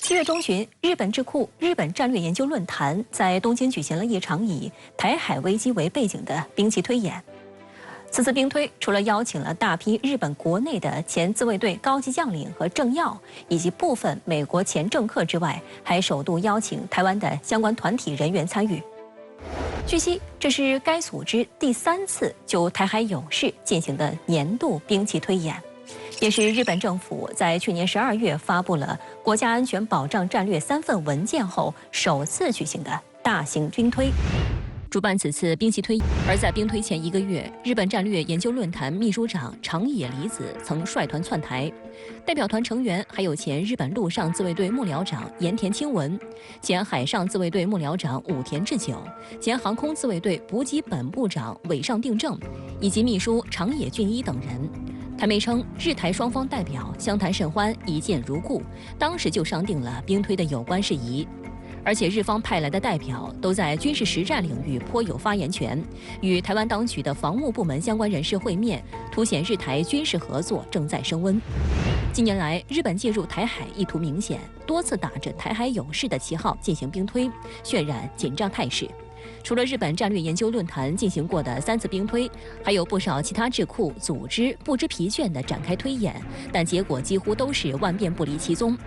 7月中旬，日本智库日本战略研究论坛在东京举行了一场以台海危机为背景的兵棋推演。此次兵推除了邀请了大批日本国内的前自卫队高级将领和政要，以及部分美国前政客之外，还首度邀请台湾的相关团体人员参与。据悉，这是该组织第3次就台海有事进行的年度兵棋推演。 也是日本政府在去年12月发布了国家安全保障战略3份文件后，首次举行的大型军推。主办此次兵棋推演，而在兵推前1个月，日本战略研究论坛秘书长长野离子曾率团窜台，代表团成员还有前日本陆上自卫队幕僚长盐田清文、前海上自卫队幕僚长武田治久、前航空自卫队补给本部长尾上定正，以及秘书长野俊一等人。 台媒称，日台双方代表相谈甚欢，一见如故，当时就商定了兵推的有关事宜。而且日方派来的代表都在军事实战领域颇有发言权，与台湾当局的防务部门相关人士会面，凸显日台军事合作正在升温。近年来，日本介入台海意图明显，多次打着台海有事的旗号进行兵推，渲染紧张态势。 除了日本战略研究论坛进行过的3次兵推，还有不少其他智库组织不知疲倦地展开推演，但结果几乎都是万变不离其宗。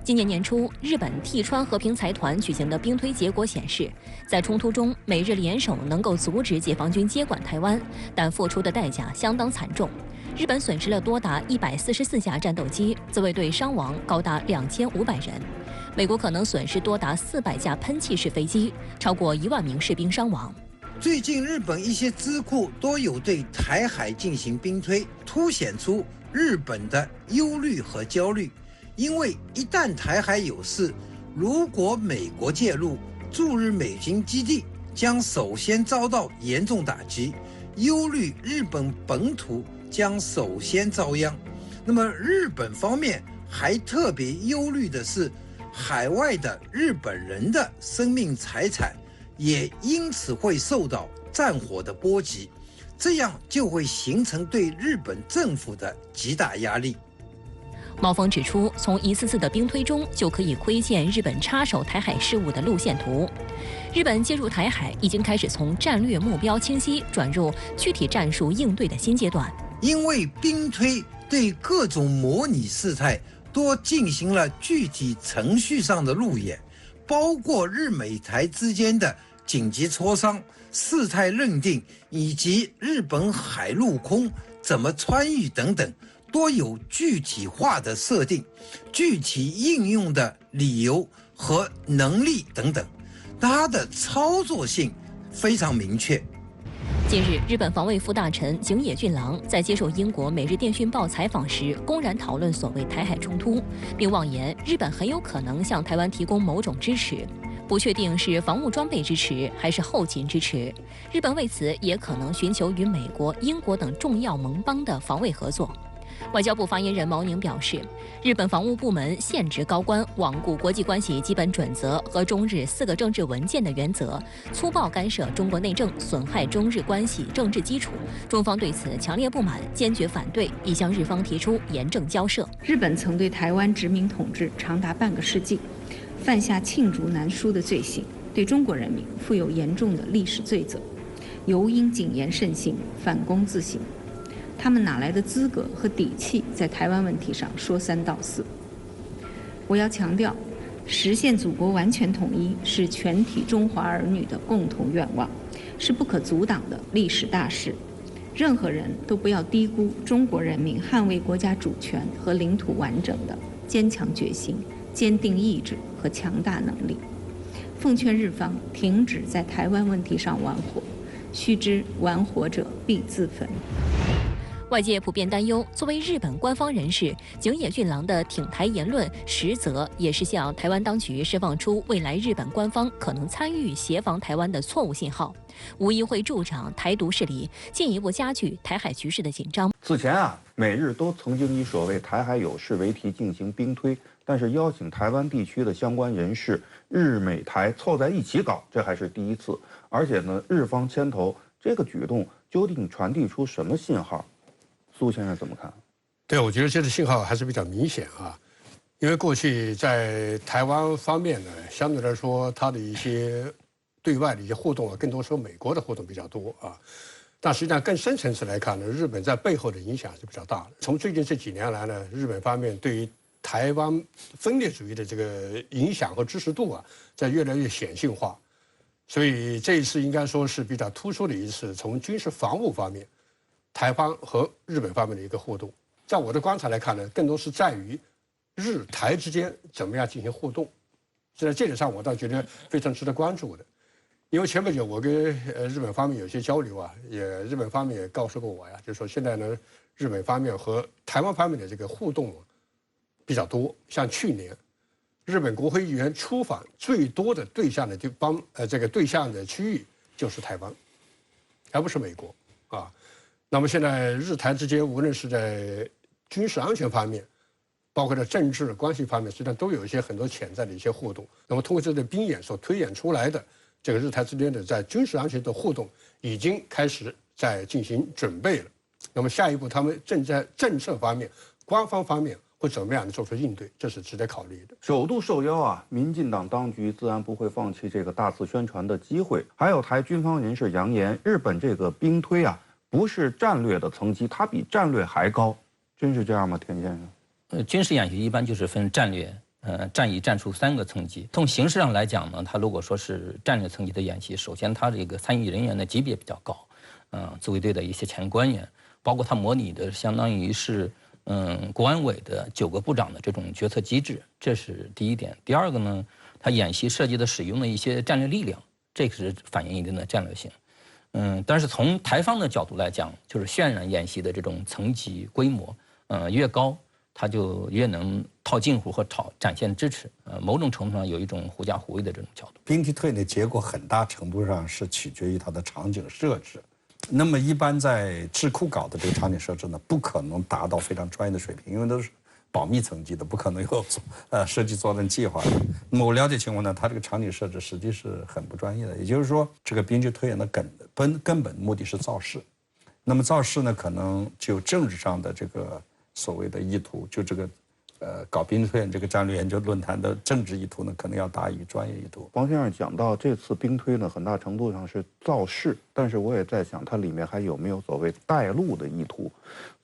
今年年初，日本替川和平财团举行的兵推结果显示，在冲突中，美日联手能够阻止解放军接管台湾，但付出的代价相当惨重。 日本损失了多达144架战斗机，自卫队伤亡高达2500人。美国可能损失多达400架喷气式飞机，超过1万名士兵伤亡。最近，日本一些智库都有对台海进行兵推，凸显出日本的忧虑和焦虑。因为一旦台海有事，如果美国介入，驻日美军基地将首先遭到严重打击，忧虑日本本土 将首先遭殃。那么，日本方面还特别忧虑的是，海外的日本人的生命财产也因此会受到战火的波及，这样就会形成对日本政府的极大压力。 茂峰指出，从一次次的兵推中就可以窥见日本插手台海事务的路线图。日本介入台海已经开始从战略目标清晰转入具体战术应对的新阶段。 因为兵推对各种模拟事态都进行了具体程序上的路演，包括日美台之间的紧急磋商、事态认定，以及日本海陆空怎么穿越等等，都有具体化的设定、具体应用的理由和能力等等，它的操作性非常明确。 近日，日本防卫副大臣井野俊郎在接受英国《每日电讯报》采访时，公然讨论所谓台海冲突，并妄言日本很有可能向台湾提供某种支持，不确定是防务装备支持还是后勤支持。日本为此也可能寻求与美国、英国等重要盟邦的防卫合作。 外交部发言人毛宁表示，日本防务部门现职高官罔顾国际关系基本准则和中日4个政治文件的原则，粗暴干涉中国内政，损害中日关系政治基础。中方对此强烈不满，坚决反对，已向日方提出严正交涉。日本曾对台湾殖民统治长达半个世纪，犯下罄竹难书的罪行，对中国人民负有严重的历史罪责，尤应谨言慎行，反躬自省。 他们哪来的资格和底气在台湾问题上说3道4？我要强调，实现祖国完全统一是全体中华儿女的共同愿望，是不可阻挡的历史大事。任何人都不要低估中国人民捍卫国家主权和领土完整的坚强决心、坚定意志和强大能力。奉劝日方停止在台湾问题上玩火，须知玩火者必自焚。 外界普遍担忧，作为日本官方人士，井野俊郎的挺台言论，实则也是向台湾当局释放出未来日本官方可能参与协防台湾的错误信号，无疑会助长台独势力，进一步加剧台海局势的紧张。此前美日都曾经以所谓台海有事为题进行兵推，但是邀请台湾地区的相关人士，日美台凑在一起搞，这还是第一次。而且呢，日方牵头，这个举动究竟传递出什么信号？苏先生怎么看？对，我觉得这个信号还是比较明显啊，因为过去在台湾方面呢，相对来说，它的一些对外的一些互动啊，更多说美国的互动比较多啊。但实际上更深层次来看呢，日本在背后的影响是比较大的。从最近这几年来呢，日本方面对于台湾分裂主义的这个影响和支持度啊，在越来越显性化。所以这一次应该说是比较突出的一次从军事防务方面，台湾和日本方面的一个互动。在我的观察来看呢，更多是在于日台之间怎么样进行互动。在这点上，我倒觉得非常值得关注的。因为前不久我跟日本方面有些交流啊，日本方面也告诉过我呀，就是说现在呢，日本方面和台湾方面的这个互动比较多。像去年，日本国会议员出访最多的对象的地方，这个对象的区域就是台湾，而不是美国啊。那么现在日台之间，无论是在军事安全方面，包括在政治关系方面，实际上都有一些很多潜在的一些互动。那么通过这个兵演所推演出来的这个日台之间的在军事安全的互动，已经开始在进行准备了。那么下一步他们正在政策方面、官方方面会怎么样的做出应对，这是值得考虑的。首度受邀啊，民进党当局自然不会放弃这个大肆宣传的机会。还有台军方人士扬言，日本这个兵推啊，不是战略的层级，它比战略还高，真是这样吗，田先生？军事演习一般就是分战略、战役、战术3个层级。从形式上来讲呢，它如果说是战略层级的演习，首先它这个参与人员的级别比较高，自卫队的一些前官员，包括它模拟的相当于是国安委的9个部长的这种决策机制，这是第一点。第二个呢，它演习涉及的使用的一些战略力量，这个是反映一定的战略性。但是从台方的角度来讲，就是渲染演习的这种层级规模，越高，它就越能套近乎和展现支持。某种程度上有一种狐假虎威的这种角度。兵推退的结果很大程度上是取决于它的场景设置。那么一般在智库搞的这个场景设置呢，不可能达到非常专业的水平，因为都是保密层级的，不可能有设计作战计划的。那么我了解情况呢，它这个场景设置实际是很不专业的。也就是说，这个兵推推演的根本目的是造势。那么造势呢，可能就政治上的这个所谓的意图，就这个搞兵推演这个战略研究论坛的政治意图呢，可能要大于专业意图。王先生讲到这次兵推呢，很大程度上是造势，但是我也在想，它里面还有没有所谓带路的意图？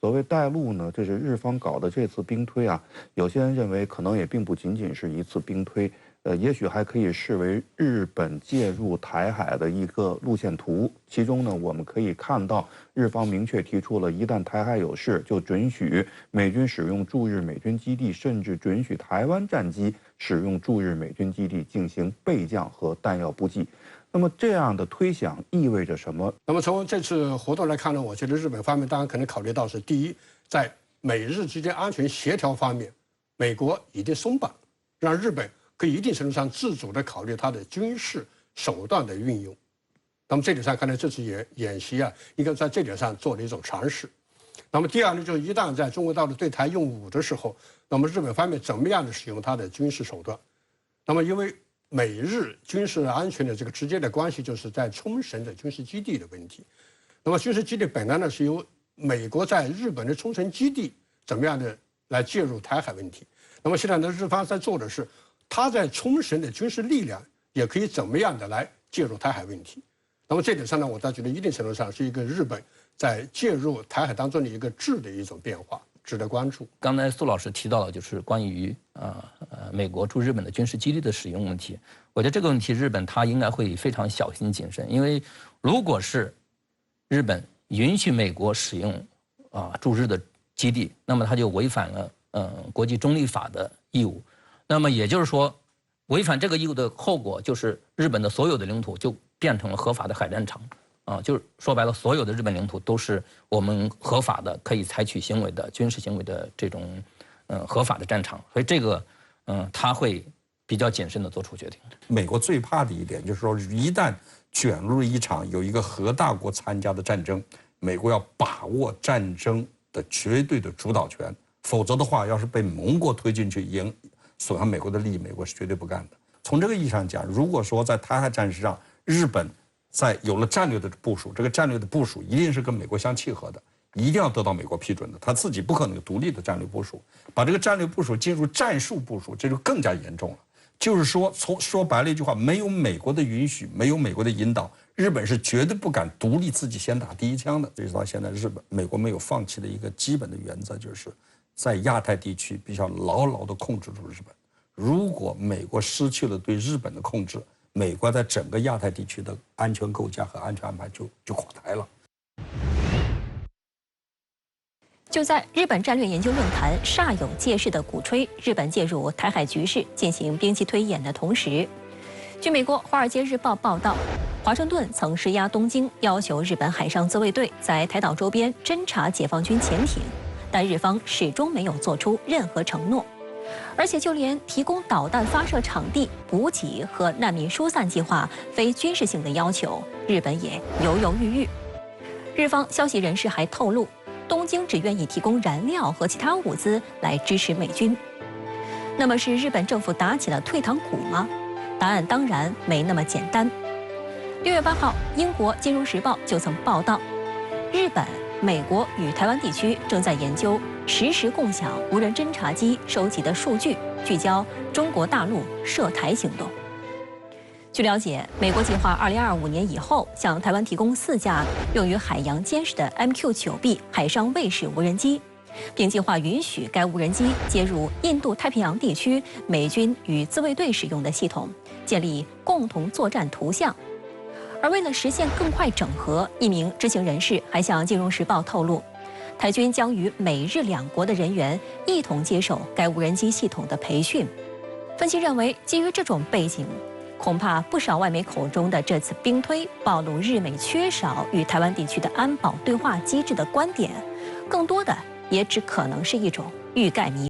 所谓带路呢，这是日方搞的这次兵推啊，有些人认为可能也并不仅仅是一次兵推，也许还可以视为日本介入台海的一个路线图。其中呢，我们可以看到日方明确提出了，一旦台海有事，就准许美军使用驻日美军基地，甚至准许台湾战机使用驻日美军基地进行备降和弹药补给。那么这样的推想意味着什么？那么从这次活动来看呢，我觉得日本方面当然可能考虑到是，第一，在美日之间安全协调方面，美国已经松绑，让日本可以一定程度上自主地考虑它的军事手段的运用。那么这点上看来，这次演习啊，应该在这点上做了一种尝试。那么第二呢，就是一旦在中国大陆对台用武的时候，那么日本方面怎么样的使用它的军事手段？那么因为美日军事安全的这个直接的关系，就是在冲绳的军事基地的问题。那么军事基地本来呢，是由美国在日本的冲绳基地怎么样的来介入台海问题。那么现在呢，日方在做的是，他在冲绳的军事力量也可以怎么样的来介入台海问题。那么这点上呢，我倒觉得一定程度上是一个日本在介入台海当中的一个质的一种变化，值得关注。刚才苏老师提到了，就是关于美国驻日本的军事基地的使用问题。我觉得这个问题，日本它应该会非常小心谨慎，因为如果是日本允许美国使用驻日的基地，那么它就违反了国际中立法的义务。那么也就是说，违反这个义务的后果就是日本的所有的领土就变成了合法的海战场。就是说白了，所有的日本领土都是我们合法的可以采取行为的军事行为的这种合法的战场，所以这个他会比较谨慎地做出决定。美国最怕的一点就是说，一旦卷入一场有一个核大国参加的战争，美国要把握战争的绝对的主导权，否则的话，要是被盟国推进去损害美国的利益，美国是绝对不干的。从这个意义上讲，如果说在台海战事上，日本在有了战略的部署，这个战略的部署一定是跟美国相契合的，一定要得到美国批准的，他自己不可能有独立的战略部署。把这个战略部署进入战术部署，这就更加严重了。就是说，说白了一句话，没有美国的允许，没有美国的引导，日本是绝对不敢独立自己先打第一枪的。一直到现在，美国没有放弃的一个基本的原则，就是在亚太地区必须要牢牢地控制住日本。如果美国失去了对日本的控制，美国在整个亚太地区的安全构架和安全安排就垮台了。就在日本战略研究论坛煞有介事地鼓吹日本介入台海局势进行兵棋推演的同时，据美国《华尔街日报》报道，华盛顿曾施压东京，要求日本海上自卫队在台岛周边侦察解放军潜艇，但日方始终没有做出任何承诺，而且就连提供导弹发射场地、补给和难民疏散计划非军事性的要求，日本也犹犹豫豫。日方消息人士还透露，东京只愿意提供燃料和其他物资来支持美军。那么是日本政府打起了退堂鼓吗？答案当然没那么简单。6月8号，英国《金融时报》就曾报道，日本、美国与台湾地区正在研究实时共享无人侦察机收集的数据，聚焦中国大陆涉台行动。据了解，美国计划2025年以后向台湾提供4架用于海洋监视的 MQ-9B 海上卫士无人机，并计划允许该无人机接入印度太平洋地区美军与自卫队使用的系统，建立共同作战图像。而为了实现更快整合，一名知情人士还向《金融时报》透露，台军将与美日两国的人员一同接受该无人机系统的培训。分析认为，基于这种背景，恐怕不少外媒口中的这次兵推暴露日美缺少与台湾地区的安保对话机制的观点，更多的也只可能是一种欲盖弥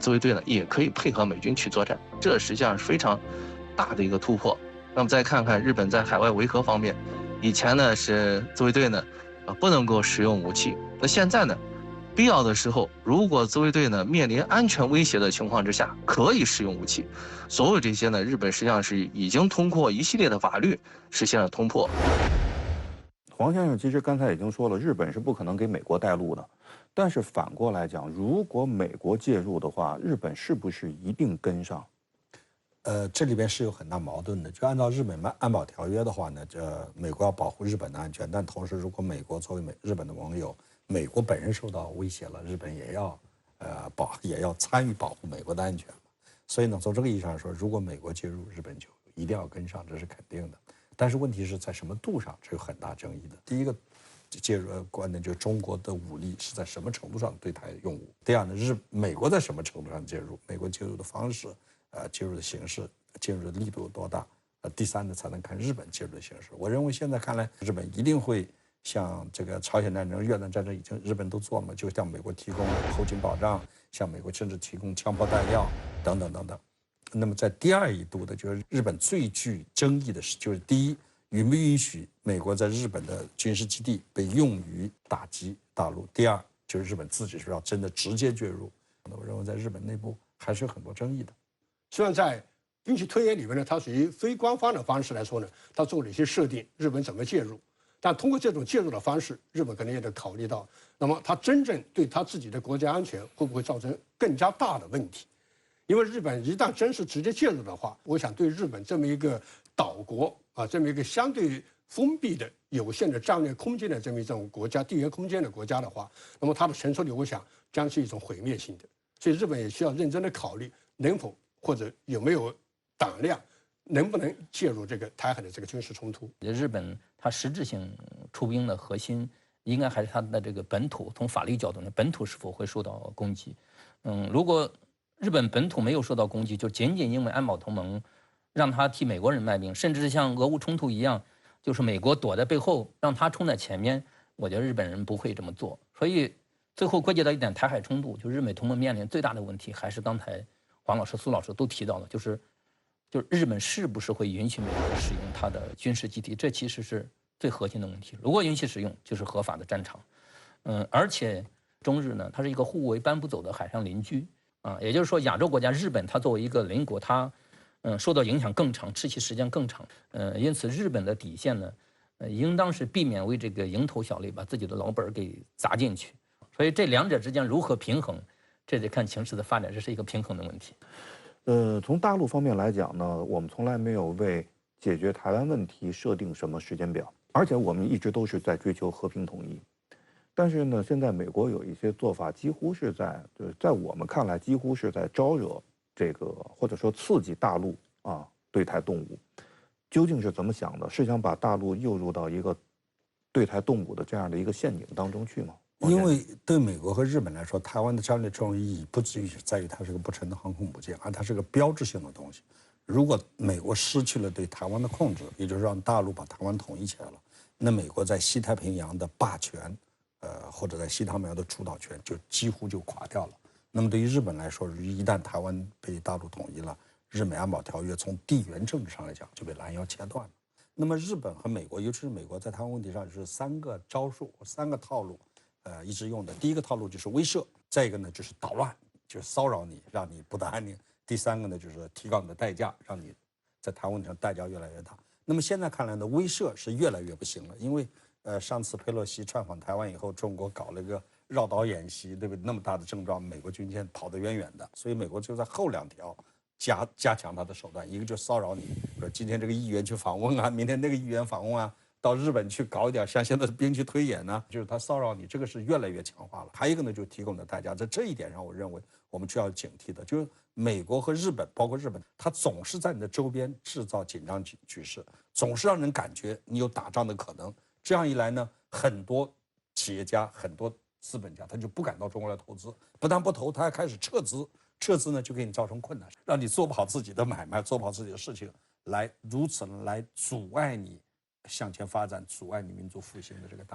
自卫队呢也可以配合美军去作战，这实际上是非常大的一个突破。那么再看看日本在海外维和方面，以前呢是自卫队呢不能够使用武器，那现在呢必要的时候，如果自卫队呢面临安全威胁的情况之下，可以使用武器。所有这些呢，日本实际上是已经通过一系列的法律实现了突破。黄先生其实刚才已经说了，日本是不可能给美国带路的。但是反过来讲，如果美国介入的话，日本是不是一定跟上？这里边是有很大矛盾的。就按照日本安保条约的话呢，美国要保护日本的安全，但同时如果美国作为日本的盟友，美国本身受到威胁了，日本也要参与保护美国的安全。所以呢，从这个意义上说，如果美国介入，日本就一定要跟上，这是肯定的。但是问题是在什么度上，这有很大争议的。第一个介入观点就是中国的武力是在什么程度上对台用武。第二呢，美国在什么程度上介入，美国介入的方式，介入的形式，介入的力度有多大？第三呢，才能看日本介入的形式。我认为现在看来，日本一定会像这个朝鲜战争、越南战争日本都做了嘛，就向美国提供后勤保障，向美国甚至提供枪炮弹药等等等等。那么在第二一度的就是日本最具争议的是，就是第一，允不允许美国在日本的军事基地被用于打击大陆？第二，就是日本自己是要真的直接介入。那我认为在日本内部还是有很多争议的。实际上在兵棋推演里面呢，它属于非官方的方式来说呢，它做了一些设定，日本怎么介入。但通过这种介入的方式，日本可能也得考虑到，那么它真正对它自己的国家安全会不会造成更加大的问题？因为日本一旦真是直接介入的话，我想对日本这么一个岛国啊，这么一个相对封闭的、有限的战略空间的这么一种国家、地缘空间的国家的话，那么它的承受力，我想将是一种毁灭性的。所以日本也需要认真的考虑，能否或者有没有胆量，能不能介入这个台海的这个军事冲突。日本它实质性出兵的核心，应该还是它的这个本土，从法律角度呢，本土是否会受到攻击？如果日本本土没有受到攻击，就仅仅因为安保同盟让他替美国人卖命，甚至是像俄乌冲突一样，就是美国躲在背后让他冲在前面，我觉得日本人不会这么做。所以最后归结到一点，台海冲突，就日美同盟面临最大的问题，还是刚才黄老师、苏老师都提到了，就是日本是不是会允许美国使用它的军事基地？这其实是最核心的问题。如果允许使用，就是合法的战场。而且中日呢，它是一个互为搬不走的海上邻居啊，也就是说，亚洲国家日本它作为一个邻国，它受到影响更长，持续时间更长。因此日本的底线呢，应当是避免为这个蝇头小利把自己的老本给砸进去。所以这两者之间如何平衡，这得看情势的发展，这是一个平衡的问题。从大陆方面来讲呢，我们从来没有为解决台湾问题设定什么时间表，而且我们一直都是在追求和平统一。但是呢，现在美国有一些做法，几乎是在我们看来，几乎是在招惹这个或者说刺激大陆对台动武。究竟是怎么想的？是想把大陆诱入到一个对台动武的这样的一个陷阱当中去吗？因为对美国和日本来说，台湾的战略重要意义不至于是在于它是个不成的航空母舰，而它是个标志性的东西。如果美国失去了对台湾的控制，也就是让大陆把台湾统一起来了，那美国在西太平洋的霸权，或者在西太平洋的主导权就几乎就垮掉了。那么对于日本来说，一旦台湾被大陆统一了，日美安保条约从地缘政治上来讲就被拦腰切断了。那么日本和美国，尤其是美国在台湾问题上，就是3个招数、3个套路。一直用的第一个套路就是威慑，再一个呢就是捣乱，就是骚扰你，让你不得安宁。第3个呢就是提高你的代价，让你在台湾问题上代价越来越大。那么现在看来呢，威慑是越来越不行了，因为上次佩洛西窜访台湾以后，中国搞了一个绕岛演习，对不对？那么大的症状，美国军舰跑得远远的，所以美国就在后2条加强它的手段，一个就是骚扰你，说今天这个议员去访问啊，明天那个议员访问啊。到日本去搞一点像现在的兵棋推演呢，就是他骚扰你，这个是越来越强化了。还有一个呢，就是提供的代价，在这一点上，我认为我们需要警惕的，就是美国和日本，包括日本，它总是在你的周边制造紧张局势，总是让人感觉你有打仗的可能。这样一来呢，很多企业家、很多资本家他就不敢到中国来投资，不但不投，他还开始撤资。撤资呢，就给你造成困难，让你做不好自己的买卖，做不好自己的事情，如此来阻碍你向前发展，阻碍你民族复兴的这个大